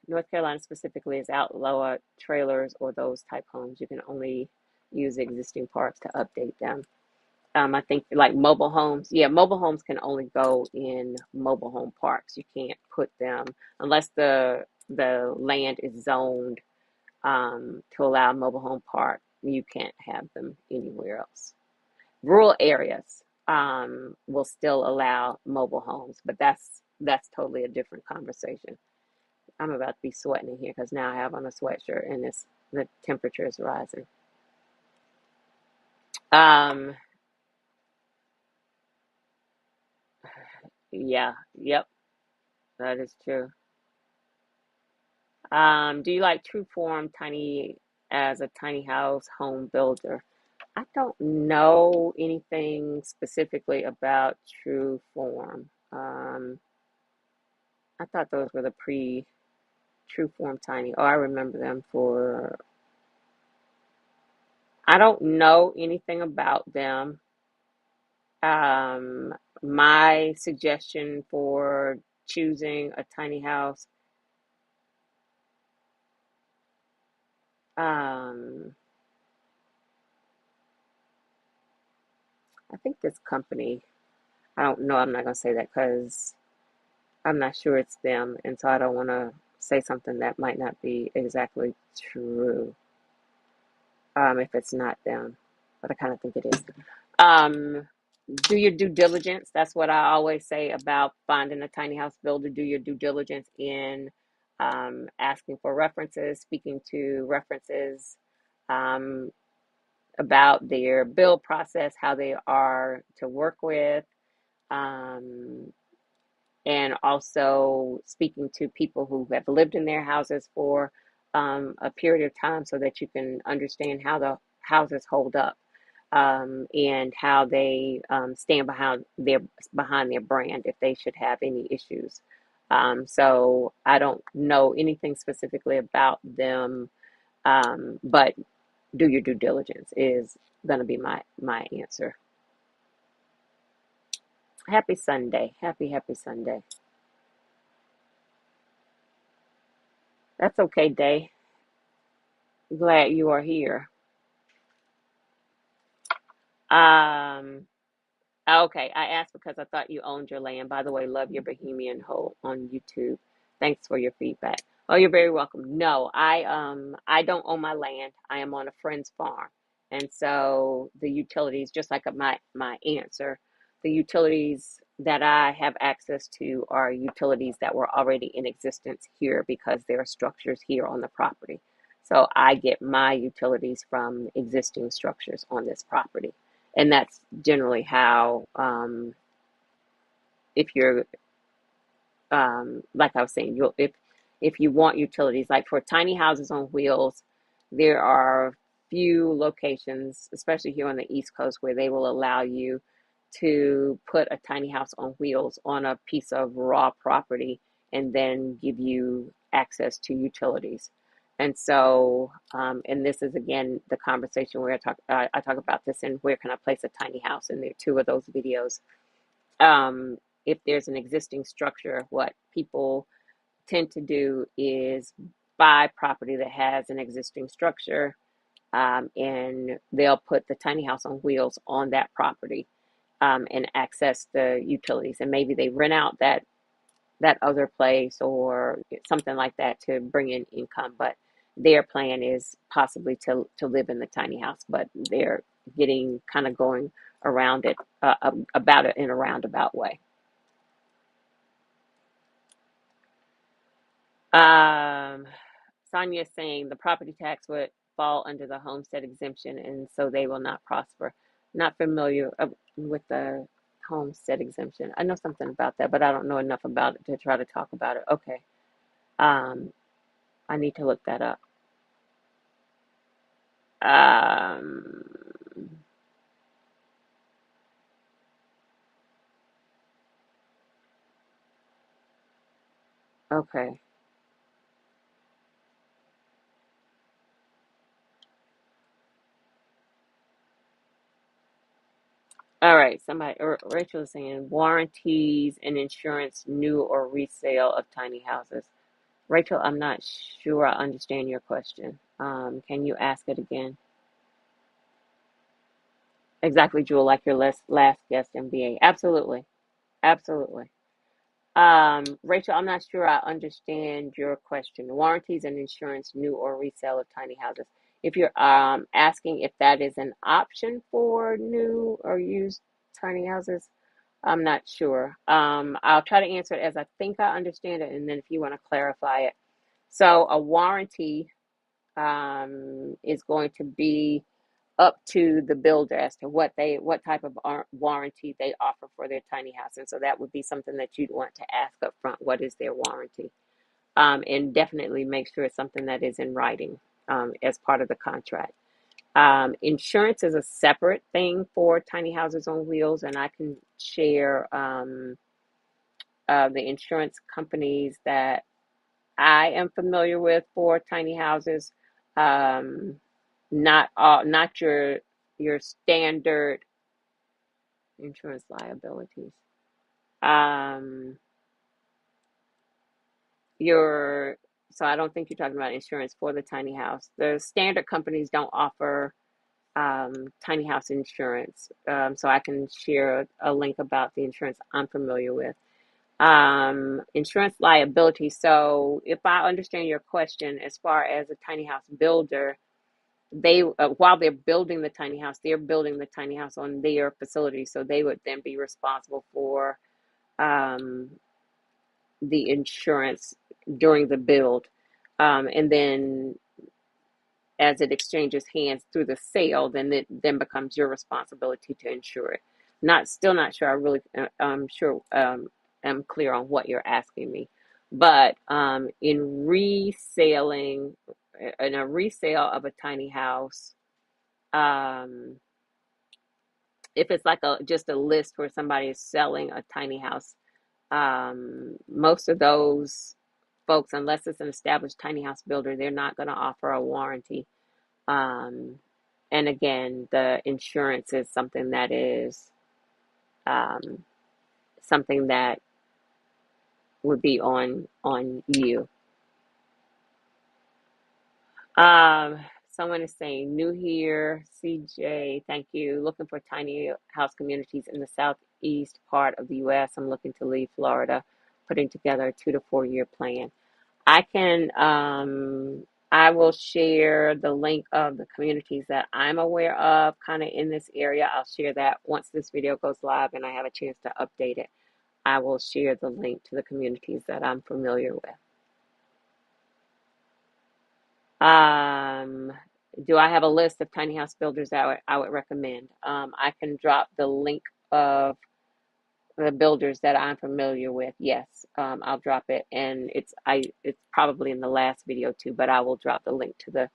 North Carolina specifically is outlaw trailers or those type homes. You can only use existing parks to update them. I think like mobile homes, yeah, mobile homes can only go in mobile home parks. You can't put them unless the land is zoned to allow mobile home park. You can't have them anywhere else. Rural areas will still allow mobile homes, but that's totally a different conversation. I'm about to be sweating in here because now I have on a sweatshirt and the temperature is rising. Um, yeah, yep, that is true. Do you like true form tiny as a tiny house home builder? I don't know anything specifically about true form. I thought those were the pre true form tiny. Oh, I remember them for, I don't know anything about them. Um, my suggestion for choosing a tiny house, um, I think this company, I don't know, I'm not going to say that because I'm not sure it's them, and so I don't want to say something that might not be exactly true if it's not them, but I kind of think it is. Um, do your due diligence. That's what I always say about finding a tiny house builder. Do your due diligence in asking for references, speaking to references um, about their build process, how they are to work with. Um, and also speaking to people who have lived in their houses for a period of time so that you can understand how the houses hold up and how they stand behind their brand if they should have any issues. So I don't know anything specifically about them, but do your due diligence is going to be my answer. Happy Sunday. Happy Sunday. That's okay, Day. Glad you are here. Um, okay, I asked because I thought you owned your land. By the way, love your Bohemian Hole on YouTube. Thanks for your feedback. Oh, you're very welcome. No, I don't own my land. I am on a friend's farm. And so the utilities, just like my answer, the utilities that I have access to are utilities that were already in existence here because there are structures here on the property. So I get my utilities from existing structures on this property. And that's generally how, if you're, like I was saying, if you want utilities, like for tiny houses on wheels, there are few locations, especially here on the East Coast, where they will allow you to put a tiny house on wheels on a piece of raw property and then give you access to utilities. And so, and this is again the conversation where I talk about this and where can I place a tiny house, and there are two of those videos. Um, if there's an existing structure, what people tend to do is buy property that has an existing structure, and they'll put the tiny house on wheels on that property and access the utilities. And maybe they rent out that other place or something like that to bring in income. But their plan is possibly to live in the tiny house, but they're getting kind of going around it about it in a roundabout way. Um, Sonia is saying the property tax would fall under the homestead exemption, and so they will not prosper. Not familiar with the homestead exemption. I know something about that, but I don't know enough about it to try to talk about it. Okay. Um, I need to look that up. Um, okay. All right, somebody, Rachel is saying warranties and insurance, new or resale of tiny houses. Rachel, I'm not sure I understand your question. Can you ask it again? Exactly, Jewel, like your last guest MBA. Absolutely, absolutely. Rachel, I'm not sure I understand your question. Warranties and insurance, new or resale of tiny houses. If you're asking if that is an option for new or used tiny houses, I'm not sure. I'll try to answer it as I think I understand it, and then if you want to clarify it. So a warranty is going to be up to the builder as to what type of warranty they offer for their tiny house, and so that would be something that you'd want to ask up front. What is their warranty? And definitely make sure it's something that is in writing as part of the contract. Insurance is a separate thing for tiny houses on wheels, and I can share the insurance companies that I am familiar with for tiny houses. Um, not your standard insurance liabilities. Um, your so I don't think you're talking about insurance for the tiny house. The standard companies don't offer tiny house insurance. So I can share a link about the insurance I'm familiar with. Insurance liability. So if I understand your question, as far as a tiny house builder, they while they're building the tiny house, they're building the tiny house on their facility, so they would then be responsible for um, the insurance during the build, and then as it exchanges hands through the sale, then it then becomes your responsibility to insure it. Not sure. I really, I'm sure I'm clear on what you're asking me, but in reselling, in a resale of a tiny house, um, if it's like a just a list where somebody is selling a tiny house, most of those folks, unless it's an established tiny house builder, they're not going to offer a warranty. Um, and again, the insurance is something that is um, something that would be on you. Someone is saying new here, CJ. Thank you. Looking for tiny house communities in the southeast part of the U.S. I'm looking to leave Florida, putting together a 2 to 4 year plan. I can, I will share the link of the communities that I'm aware of kind of in this area. I'll share that once this video goes live and I have a chance to update it. I will share the link to the communities that I'm familiar with. Um, do I have a list of tiny house builders that I would recommend? I can drop the link of the builders that I'm familiar with. Yes, I'll drop it, and it's probably in the last video too, but I will drop the link to the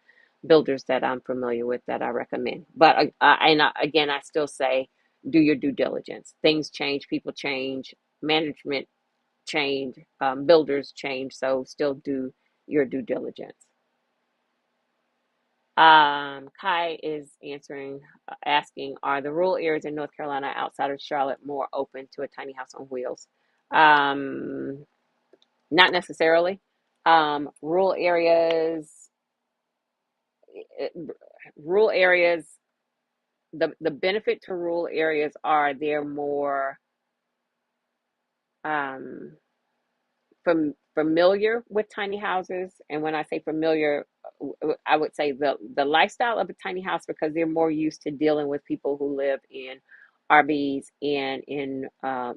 builders that I'm familiar with that I recommend. But again, I still say do your due diligence. Things change, people change, management change, builders change, so still do your due diligence. Kai is asking, are the rural areas in North Carolina outside of Charlotte more open to a tiny house on wheels? Um, Not necessarily. Rural areas, eh, rural areas, the benefit to rural areas are they're more um, familiar with tiny houses. And when I say familiar, I would say the lifestyle of a tiny house because they're more used to dealing with people who live in RVs and in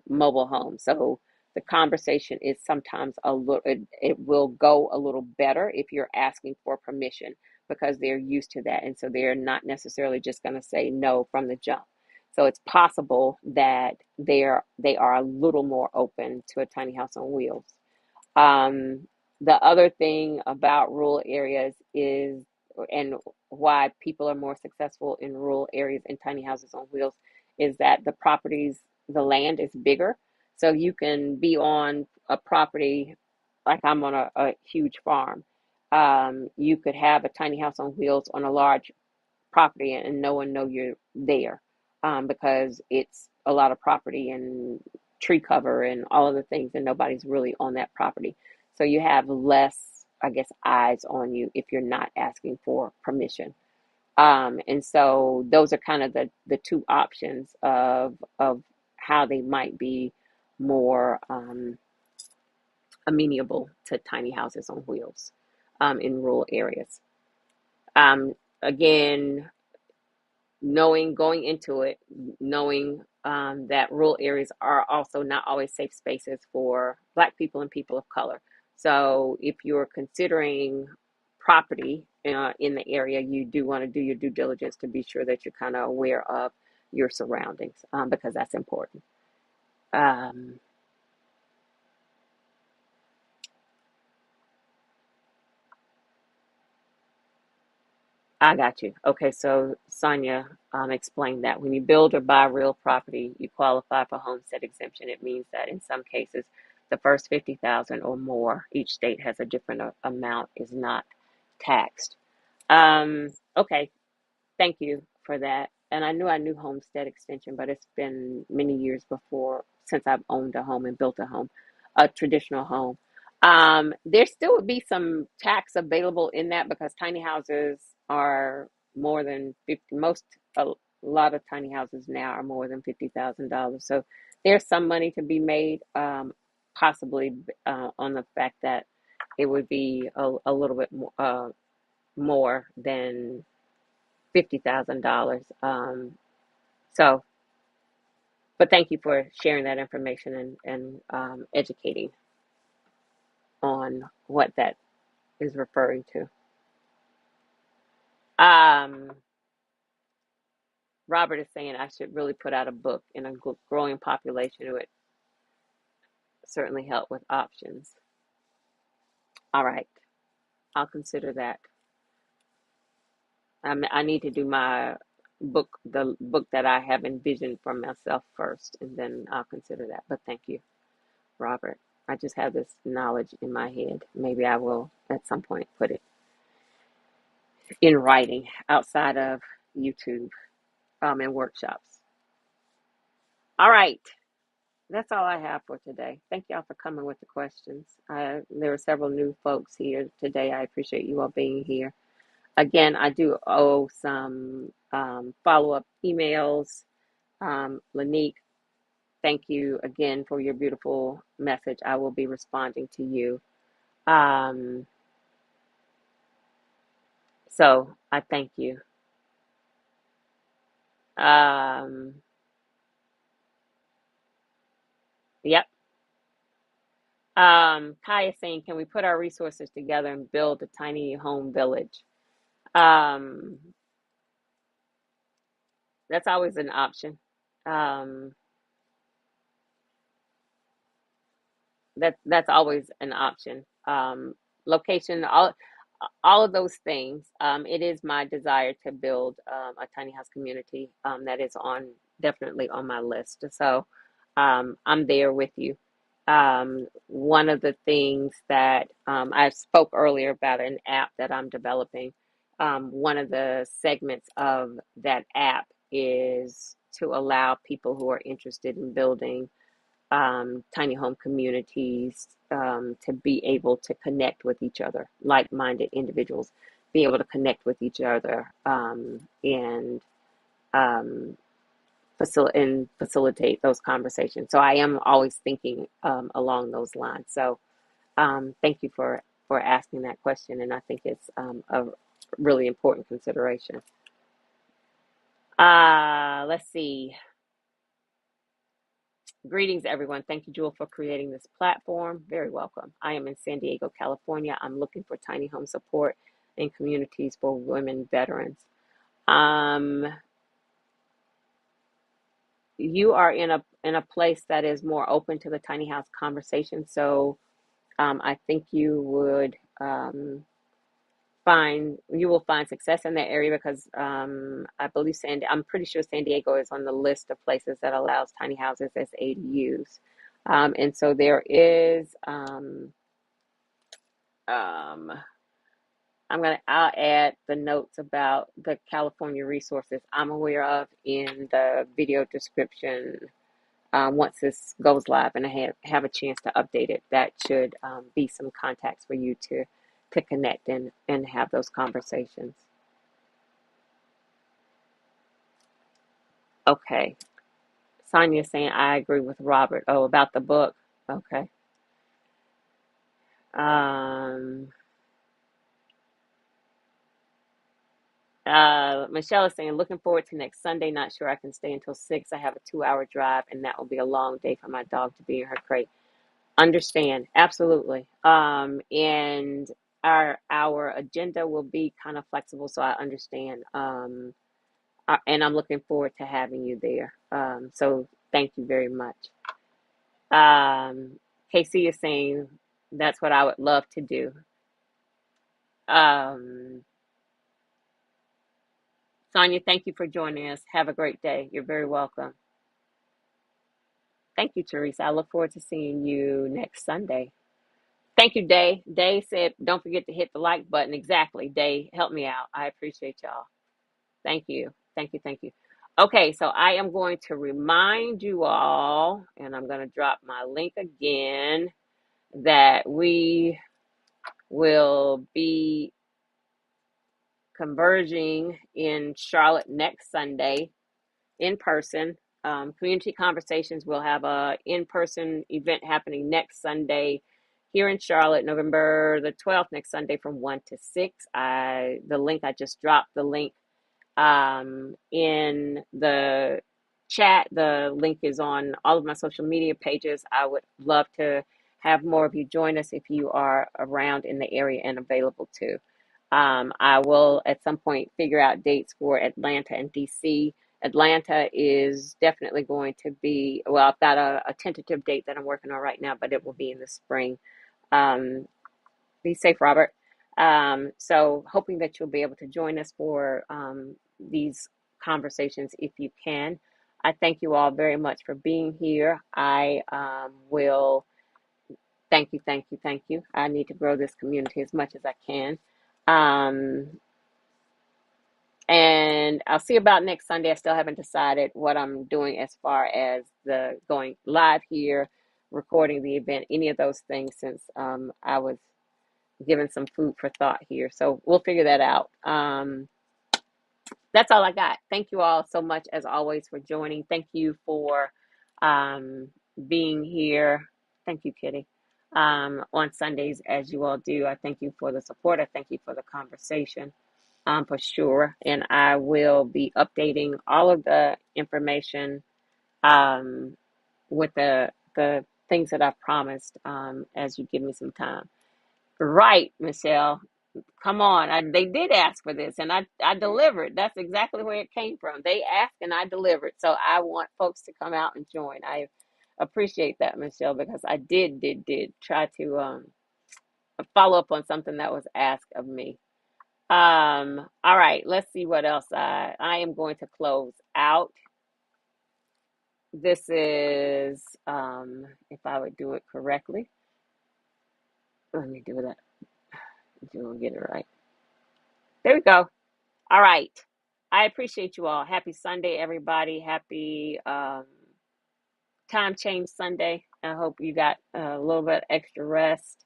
mobile homes. So the conversation is sometimes it will go a little better if you're asking for permission because they're used to that. And so they're not necessarily just going to say no from the jump. So it's possible that they are a little more open to a tiny house on wheels. Um, the other thing about rural areas is, and why people are more successful in rural areas in tiny houses on wheels, is that the land is bigger. So you can be on a property, like I'm on a huge farm. You could have a tiny house on wheels on a large property and no one know you're there. because it's a lot of property and tree cover and all of the things, and nobody's really on that property. So you have less, I guess, eyes on you if you're not asking for permission. And so those are kind of the two options of how they might be more amenable to tiny houses on wheels in rural areas. Um, Again, knowing going into it, knowing that rural areas are also not always safe spaces for Black people and people of color. So if you're considering property in the area, you do want to do your due diligence to be sure that you're kind of aware of your surroundings, because that's important. Um, I got you. Okay, so Sonia explained that when you build or buy real property, you qualify for homestead exemption. It means that in some cases, the first 50,000 or more, each state has a different amount, is not taxed. Okay, thank you for that. And I knew homestead extension, but it's been many years before since I've owned a home and built a home, a traditional home. There still would be some tax available in that because tiny houses are more than 50, a lot of tiny houses now are more than $50,000. So there's some money to be made, possibly on the fact that it would be a little bit more than $50,000. So, but thank you for sharing that information and educating on what that is referring to. Um, Robert is saying I should really put out a book in a growing population. It would certainly help with options. All right, I'll consider that. I need to do my book, the book that I have envisioned for myself first, and then I'll consider that. But thank you, Robert. I just have this knowledge in my head. Maybe I will at some point put it in writing outside of YouTube and workshops. All right. That's all I have for today. Thank y'all for coming with the questions. There are several new folks here today. I appreciate you all being here. Again, I do owe some follow-up emails. Lanique, thank you again for your beautiful message. I will be responding to you. Um, so I thank you. Um, yep. Kai is saying, can we put our resources together and build a tiny home village? Um, that's always an option. Um, that's always an option. Location, all of those things. It is my desire to build a tiny house community that is on definitely on my list. So I'm there with you. One of the things that I spoke earlier about an app that I'm developing. One of the segments of that app is to allow people who are interested in building tiny home communities to be able to connect with each other, like-minded individuals, be able to connect with each other and um, facilitate those conversations. So I am always thinking along those lines. So thank you for asking that question, and I think it's a really important consideration. Let's see. Greetings, everyone. Thank you, Jewel, for creating this platform. Very welcome. I am in San Diego, California. I'm looking for tiny home support in communities for women veterans. Um, you are in a place that is more open to the tiny house conversation, so I think you will find success in that area because I believe I'm pretty sure San Diego is on the list of places that allows tiny houses as ADUs. And so there is um, I'll add the notes about the California resources I'm aware of in the video description. Once this goes live and I have a chance to update it, that should be some contacts for you to connect and have those conversations. Okay. Sonia's saying, I agree with Robert. Oh, about the book. Okay. Um, Michelle is saying, looking forward to next Sunday. Not sure I can stay until 6. I have a 2-hour drive, and that will be a long day for my dog to be in her crate. Understand. Absolutely. And our agenda will be kind of flexible, so I understand. And I'm looking forward to having you there. So thank you very much. KC is saying that's what I would love to do. Sonia, thank you for joining us. Have a great day. You're very welcome. Thank you, Teresa. I look forward to seeing you next Sunday. Thank you, Day. Day said, don't forget to hit the like button. Exactly. Day, help me out. I appreciate y'all. Thank you. Thank you. Thank you. Okay, so I am going to remind you all, and I'm going to drop my link again, that we will be converging in Charlotte next Sunday in person. Community Conversations will have a in-person event happening next Sunday here in Charlotte, November the 12th, next Sunday from 1 to 6. The link, I just dropped the link in the chat. The link is on all of my social media pages. I would love to have more of you join us if you are around in the area and available too. I will at some point figure out dates for Atlanta and DC. Atlanta is definitely going to be, well, I've got a tentative date that I'm working on right now, but it will be in the spring. Be safe, Robert. So hoping that you'll be able to join us for these conversations if you can. I thank you all very much for being here. I will thank you, thank you, thank you. I need to grow this community as much as I can. And I'll see about next Sunday. I still haven't decided what I'm doing as far as the going live here, recording the event, any of those things, since I was given some food for thought here. So we'll figure that out. That's all I got. Thank you all so much, as always, for joining. Thank you for being here. Thank you, Kitty. On Sundays, as you all do. I thank you for the support. I thank you for the conversation. For sure. And I will be updating all of the information with the things that I promised as you give me some time. Right, Michelle. Come on. They did ask for this and I delivered. That's exactly where it came from. They asked and I delivered. So I want folks to come out and join. I appreciate that, Michelle, because I did try to follow up on something that was asked of me. All right, let's see what else I am going to close out. This is if I would do it correctly. Let me do that. We'll get it right. There we go. All right. I appreciate you all. Happy Sunday, everybody. Happy time change Sunday. I hope you got a little bit extra rest.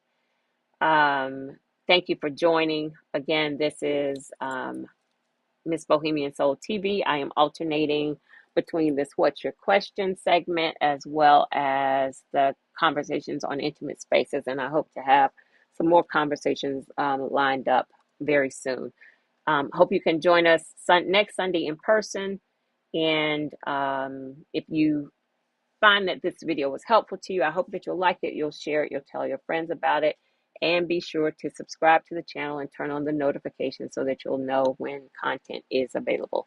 Thank you for joining. Again, this is Miss Bohemian Soul TV. I am alternating between this What's Your Question segment as well as the conversations on intimate spaces. And I hope to have some more conversations lined up very soon. Hope you can join us next Sunday in person. And if you find that this video was helpful to you, I hope that you'll like it, you'll share it, you'll tell your friends about it, and be sure to subscribe to the channel and turn on the notifications so that you'll know when content is available.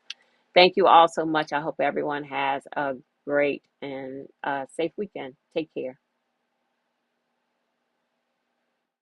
Thank you all so much. I hope everyone has a great and safe weekend. Take care.